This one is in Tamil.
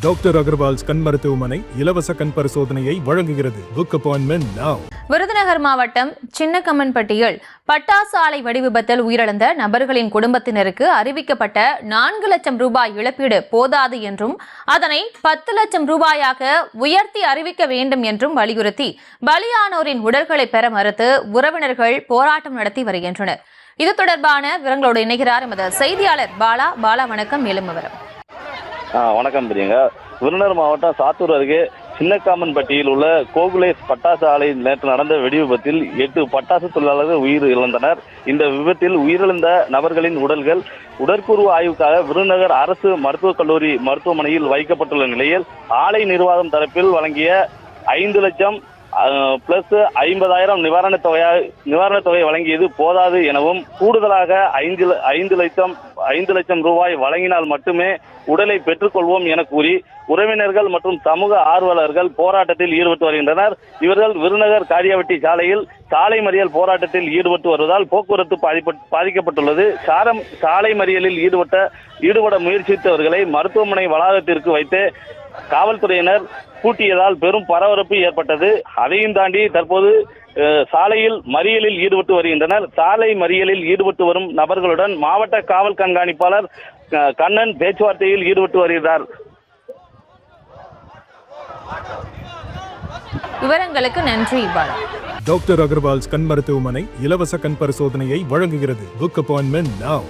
டாக்டர் அகர்வால்ஸ் கண் மருத்துவமனை இலவச கண் பரிசோதனையை வழங்குகிறது. Book appointment now. விருதுநகர் மாவட்டம் சின்னக்கம்மன்பட்டியில் பட்டாசு ஆலை வெடி விபத்தில் உயிரிழந்த நபர்களின் குடும்பத்தினருக்கு அறிவிக்கப்பட்ட 4 லட்சம் ரூபாய் இழப்பீடு போதாது என்றும் அதனை 10 லட்சம் ரூபாயாக உயர்த்தி அறிவிக்க வேண்டும் என்றும் வலியுறுத்தி பலியானோரின் உடல்களை பெற மறுத்து உறவினர்கள் போராட்டம் நடத்தி வருகின்றனர். இது தொடர்பான விவரங்களோடு இணைகிறார் எமது செய்தியாளர் பாலா. வணக்கம். மேலும் விவரம். வணக்கம். பிரியங்க, விருதுநகர் மாவட்டம் சாத்தூர் அருகே சின்னக்காமன்பட்டியில் உள்ள கோகுலேஸ் பட்டாசு ஆலையில் நேற்று நடந்த வெடி விபத்தில் 8 பட்டாசு தொழிலாளர்கள் உயிர் இழந்தனர். இந்த விபத்தில் உயிரிழந்த நபர்களின் உடல்கள் உடற்கூறு ஆய்வுக்காக விருதுநகர் அரசு மருத்துவக் கல்லூரி மருத்துவமனையில் வைக்கப்பட்டுள்ள நிலையில் ஆலை நிர்வாகம் தரப்பில் வழங்கிய 5 லட்சம் பிளஸ் 50,000 நிவாரணத் தொகை வழங்கியது போதாது எனவும் கூடுதலாக 5 லட்சம் ரூபாய் வழங்கினால் மட்டுமே உடலை பெற்றுக்கொள்வோம் என கூறி உறவினர்கள் மற்றும் சமூக ஆர்வலர்கள் போராட்டத்தில் ஈடுபட்டு வருகின்றனர். இவர்கள் விருதுநகர் காரியாவட்டி சாலையில் சாலை மறியல் போராட்டத்தில் ஈடுபட்டு வருவதால் போக்குவரத்து பாதிக்கப்பட்டுள்ளது. சாலை மறியலில் ஈடுபட முயற்சித்தவர்களை மருத்துவமனை வளாகத்திற்கு வைத்து காவல்துறையினர் பூட்டியதால் பெரும் பரபரப்பு ஏற்பட்டது. அதையும் தாண்டி தற்போது சாலையில் மறியலில் ஈடுபட்டு வருகின்றனர். சாலை மறியலில் ஈடுபட்டு வரும் நபர்களுடன் மாவட்ட காவல் கண்காணிப்பாளர் கண்ணன் பேச்சுவார்த்தையில் ஈடுபட்டு வருகிறார். விவரங்களுக்கு நன்றி பாலா. டாக்டர் அகர்வால்ஸ் கண் மருத்துவமனை இலவச கண் பரிசோதனையை வழங்குகிறது. Book appointment now.